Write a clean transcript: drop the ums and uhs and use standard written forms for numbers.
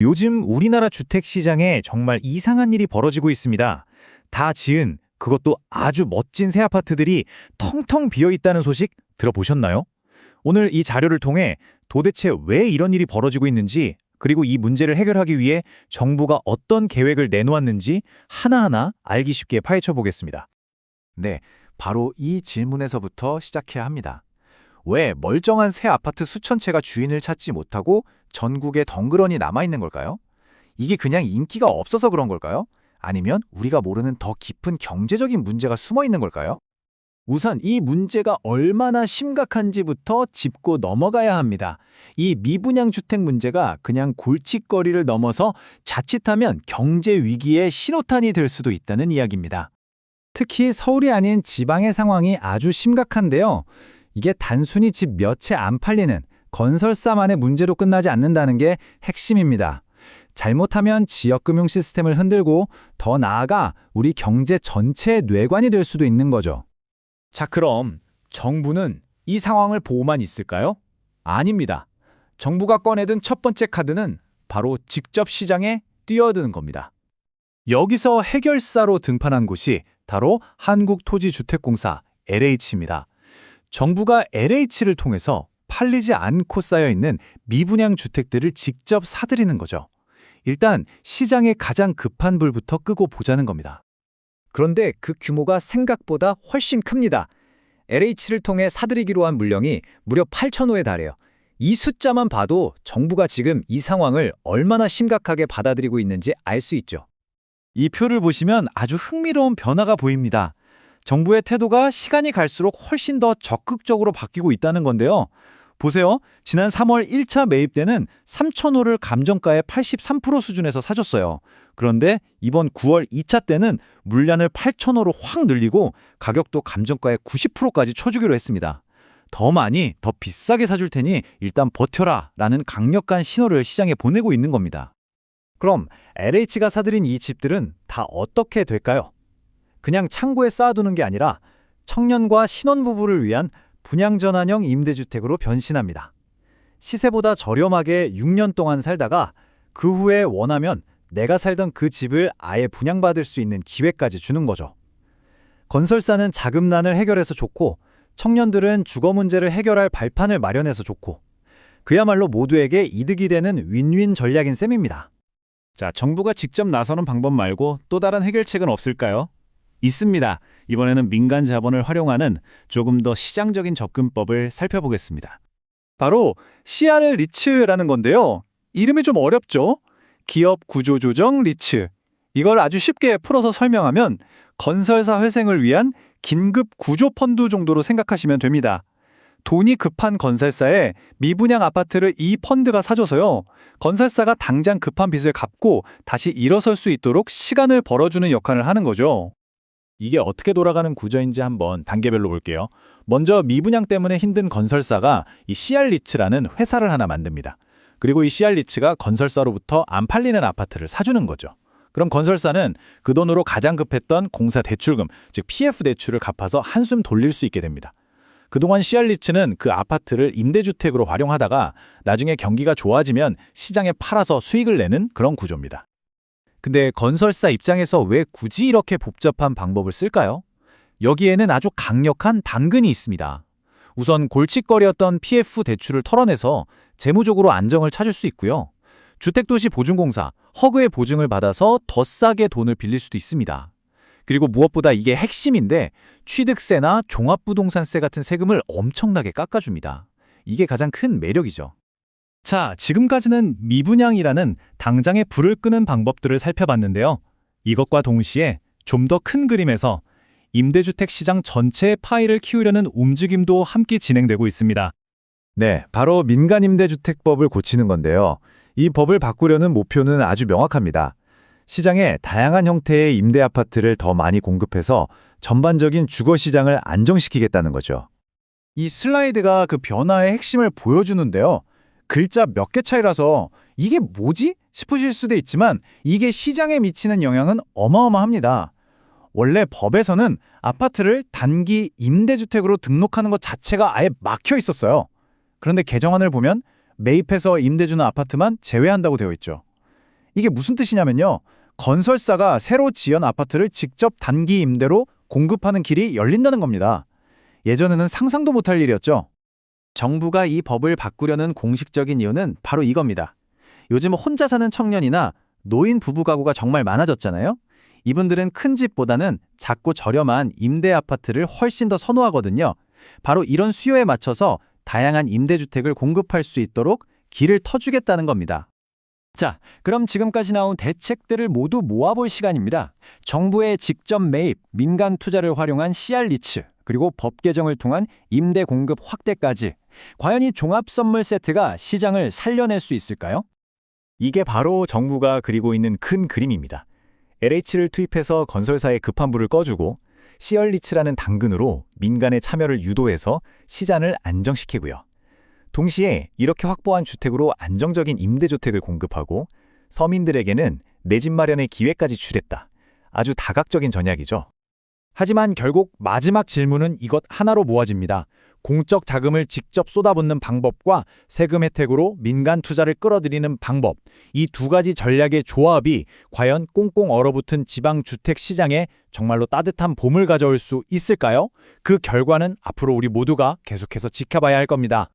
요즘 우리나라 주택 시장에 정말 이상한 일이 벌어지고 있습니다. 다 지은, 그것도 아주 멋진 새 아파트들이 텅텅 비어 있다는 소식 들어보셨나요? 오늘 이 자료를 통해 도대체 왜 이런 일이 벌어지고 있는지, 그리고 이 문제를 해결하기 위해 정부가 어떤 계획을 내놓았는지 하나하나 알기 쉽게 파헤쳐 보겠습니다. 네, 바로 이 질문에서부터 시작해야 합니다. 왜 멀쩡한 새 아파트 수천 채가 주인을 찾지 못하고 전국에 덩그러니 남아있는 걸까요? 이게 그냥 인기가 없어서 그런 걸까요? 아니면 우리가 모르는 더 깊은 경제적인 문제가 숨어 있는 걸까요? 우선 이 문제가 얼마나 심각한지부터 짚고 넘어가야 합니다. 이 미분양 주택 문제가 그냥 골칫거리를 넘어서 자칫하면 경제 위기의 신호탄이 될 수도 있다는 이야기입니다. 특히 서울이 아닌 지방의 상황이 아주 심각한데요. 이게 단순히 집 몇 채 안 팔리는 건설사만의 문제로 끝나지 않는다는 게 핵심입니다. 잘못하면 지역금융 시스템을 흔들고 더 나아가 우리 경제 전체의 뇌관이 될 수도 있는 거죠. 자, 그럼 정부는 이 상황을 보고만 있을까요? 아닙니다. 정부가 꺼내든 첫 번째 카드는 바로 직접 시장에 뛰어드는 겁니다. 여기서 해결사로 등판한 곳이 바로 한국토지주택공사 LH입니다. 정부가 LH를 통해서 팔리지 않고 쌓여있는 미분양 주택들을 직접 사들이는 거죠. 일단 시장에 가장 급한 불부터 끄고 보자는 겁니다. 그런데 그 규모가 생각보다 훨씬 큽니다. LH를 통해 사들이기로 한 물량이 무려 8,000호에 달해요. 이 숫자만 봐도 정부가 지금 이 상황을 얼마나 심각하게 받아들이고 있는지 알 수 있죠. 이 표를 보시면 아주 흥미로운 변화가 보입니다. 정부의 태도가 시간이 갈수록 훨씬 더 적극적으로 바뀌고 있다는 건데요. 보세요. 지난 3월 1차 매입 때는 3,000호를 감정가의 83% 수준에서 사줬어요. 그런데 이번 9월 2차 때는 물량을 8,000호로 확 늘리고 가격도 감정가의 90%까지 쳐주기로 했습니다. 더 많이, 더 비싸게 사줄 테니 일단 버텨라 라는 강력한 신호를 시장에 보내고 있는 겁니다. 그럼 LH가 사들인 이 집들은 다 어떻게 될까요? 그냥 창고에 쌓아두는 게 아니라 청년과 신혼부부를 위한 분양전환형 임대주택으로 변신합니다. 시세보다 저렴하게 6년 동안 살다가 그 후에 원하면 내가 살던 그 집을 아예 분양받을 수 있는 기회까지 주는 거죠. 건설사는 자금난을 해결해서 좋고 청년들은 주거 문제를 해결할 발판을 마련해서 좋고 그야말로 모두에게 이득이 되는 윈윈 전략인 셈입니다. 자, 정부가 직접 나서는 방법 말고 또 다른 해결책은 없을까요? 있습니다. 이번에는 민간 자본을 활용하는 조금 더 시장적인 접근법을 살펴보겠습니다. 바로 CR 리츠라는 건데요. 이름이 좀 어렵죠? 기업 구조조정 리츠. 이걸 아주 쉽게 풀어서 설명하면 건설사 회생을 위한 긴급 구조 펀드 정도로 생각하시면 됩니다. 돈이 급한 건설사에 미분양 아파트를 이 펀드가 사줘서요. 건설사가 당장 급한 빚을 갚고 다시 일어설 수 있도록 시간을 벌어주는 역할을 하는 거죠. 이게 어떻게 돌아가는 구조인지 한번 단계별로 볼게요. 먼저 미분양 때문에 힘든 건설사가 이 CR리츠라는 회사를 하나 만듭니다. 그리고 이 CR리츠가 건설사로부터 안 팔리는 아파트를 사주는 거죠. 그럼 건설사는 그 돈으로 가장 급했던 공사 대출금, 즉 PF 대출을 갚아서 한숨 돌릴 수 있게 됩니다. 그동안 CR리츠는 그 아파트를 임대주택으로 활용하다가 나중에 경기가 좋아지면 시장에 팔아서 수익을 내는 그런 구조입니다. 근데 건설사 입장에서 왜 굳이 이렇게 복잡한 방법을 쓸까요? 여기에는 아주 강력한 당근이 있습니다. 우선 골칫거리였던 PF 대출을 털어내서 재무적으로 안정을 찾을 수 있고요. 주택도시보증공사, 허그의 보증을 받아서 더 싸게 돈을 빌릴 수도 있습니다. 그리고 무엇보다 이게 핵심인데 취득세나 종합부동산세 같은 세금을 엄청나게 깎아줍니다. 이게 가장 큰 매력이죠. 자, 지금까지는 미분양이라는 당장의 불을 끄는 방법들을 살펴봤는데요. 이것과 동시에 좀 더 큰 그림에서 임대주택 시장 전체의 파이를 키우려는 움직임도 함께 진행되고 있습니다. 네, 바로 민간임대주택법을 고치는 건데요. 이 법을 바꾸려는 목표는 아주 명확합니다. 시장에 다양한 형태의 임대 아파트를 더 많이 공급해서 전반적인 주거 시장을 안정시키겠다는 거죠. 이 슬라이드가 그 변화의 핵심을 보여주는데요. 글자 몇 개 차이라서 이게 뭐지? 싶으실 수도 있지만 이게 시장에 미치는 영향은 어마어마합니다. 원래 법에서는 아파트를 단기 임대주택으로 등록하는 것 자체가 아예 막혀 있었어요. 그런데 개정안을 보면 매입해서 임대 주는 아파트만 제외한다고 되어 있죠. 이게 무슨 뜻이냐면요. 건설사가 새로 지은 아파트를 직접 단기 임대로 공급하는 길이 열린다는 겁니다. 예전에는 상상도 못할 일이었죠. 정부가 이 법을 바꾸려는 공식적인 이유는 바로 이겁니다. 요즘 혼자 사는 청년이나 노인 부부 가구가 정말 많아졌잖아요. 이분들은 큰 집보다는 작고 저렴한 임대 아파트를 훨씬 더 선호하거든요. 바로 이런 수요에 맞춰서 다양한 임대주택을 공급할 수 있도록 길을 터주겠다는 겁니다. 자, 그럼 지금까지 나온 대책들을 모두 모아볼 시간입니다. 정부의 직접 매입, 민간 투자를 활용한 CR리츠, 그리고 법 개정을 통한 임대 공급 확대까지. 과연 이 종합 선물 세트가 시장을 살려낼 수 있을까요? 이게 바로 정부가 그리고 있는 큰 그림입니다. LH를 투입해서 건설사의 급한 불을 꺼주고 시얼리츠라는 당근으로 민간의 참여를 유도해서 시장을 안정시키고요. 동시에 이렇게 확보한 주택으로 안정적인 임대주택을 공급하고 서민들에게는 내 집 마련의 기회까지 주겠다. 아주 다각적인 전략이죠. 하지만 결국 마지막 질문은 이것 하나로 모아집니다. 공적 자금을 직접 쏟아붓는 방법과 세금 혜택으로 민간 투자를 끌어들이는 방법. 이 두 가지 전략의 조합이 과연 꽁꽁 얼어붙은 지방 주택 시장에 정말로 따뜻한 봄을 가져올 수 있을까요? 그 결과는 앞으로 우리 모두가 계속해서 지켜봐야 할 겁니다.